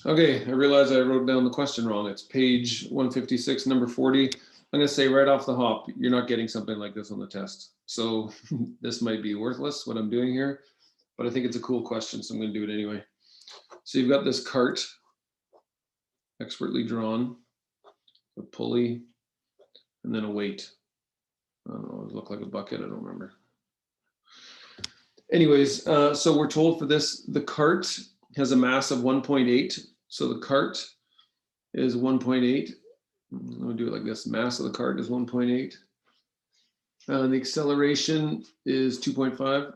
Okay, I realize I wrote down the question wrong. It's page 156, number 40. I'm going to say right off the hop, you're not getting something like this on the test. So this might be worthless, what I'm doing here, but I think it's a cool question, so I'm going to do it anyway. So you've got this cart, expertly drawn, a pulley, and then a weight. I don't know, it looked like a bucket, I don't remember. Anyways, so we're told for this, the cart has a mass of 1.8. So the cart is 1.8. Let me do it like this. Mass of the cart is 1.8. The acceleration is 2.5.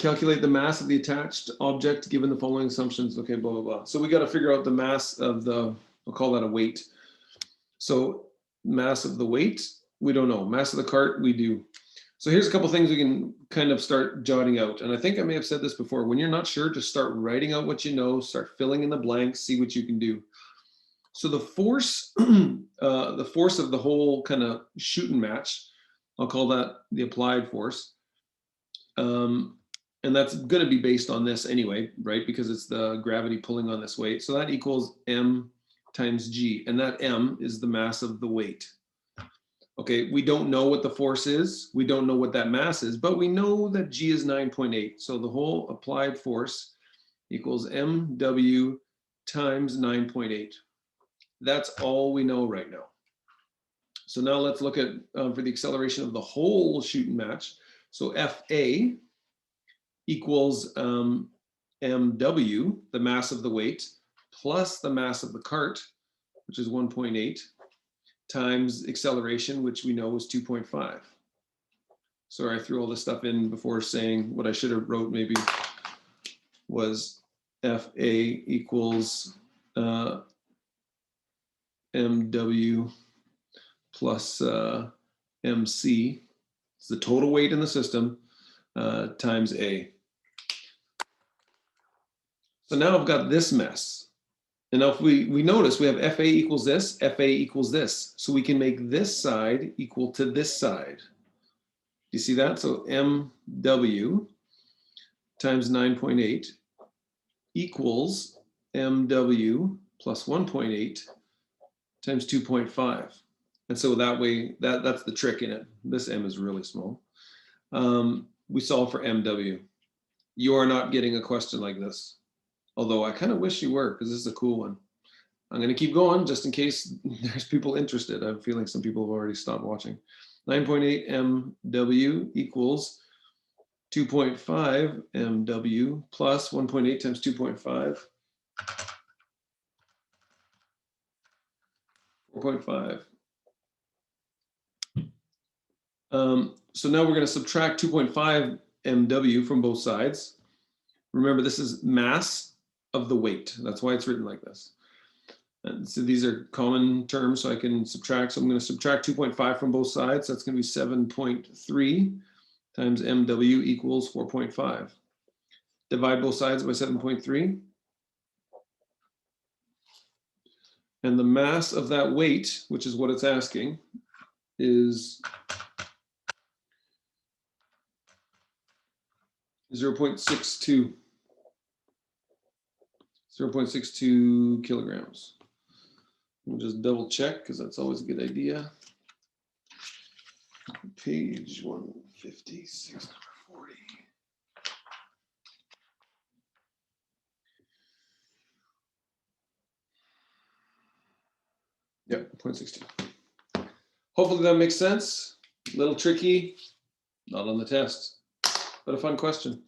Calculate the mass of the attached object given the following assumptions. Okay, blah, blah, blah. So we got to figure out the mass of the, we'll call that a weight. So mass of the weight, we don't know. Mass of the cart, we do. So here's a couple things we can kind of start jotting out. And I think I may have said this before. When you're not sure, just start writing out what you know, start filling in the blanks, see what you can do. So the force of the whole kind of shooting match, I'll call that the applied force. And that's going to be based on this anyway, right? Because it's the gravity pulling on this weight. So that equals m times g. And that m is the mass of the weight. Okay, we don't know what the force is. We don't know what that mass is, but we know that G is 9.8. So the whole applied force equals mW times 9.8. That's all we know right now. So now let's look at for the acceleration of the whole shooting match. So FA equals mW, the mass of the weight, plus the mass of the cart, which is 1.8. times acceleration, which we know is 2.5. Sorry, I threw all this stuff in before saying what I should have wrote maybe was FA equals MW plus MC. It's the total weight in the system times A. So now I've got this mess. And now if we notice we have FA equals this, FA equals this. So we can make this side equal to this side. Do you see that? So MW times 9.8 equals MW plus 1.8 times 2.5. And so that way, that's the trick in it. This M is really small. We solve for MW. You are not getting a question like this. Although I kind of wish you were, because this is a cool one. I'm going to keep going just in case there's people interested. I'm feeling some people have already stopped watching. 9.8 MW equals 2.5 MW plus 1.8 times 2.5. 4.5. So now we're going to subtract 2.5 MW from both sides. Remember, this is mass of the weight. That's why it's written like this. And so these are common terms, so I can subtract. So I'm going to subtract 2.5 from both sides. That's going to be 7.3 times MW equals 4.5. Divide both sides by 7.3. And the mass of that weight, which is what it's asking, is 0.62. 0.62 kilograms. We'll just double check because that's always a good idea. Page 156, number 40. Yep, 0.62. Hopefully that makes sense. A little tricky, not on the test, but a fun question.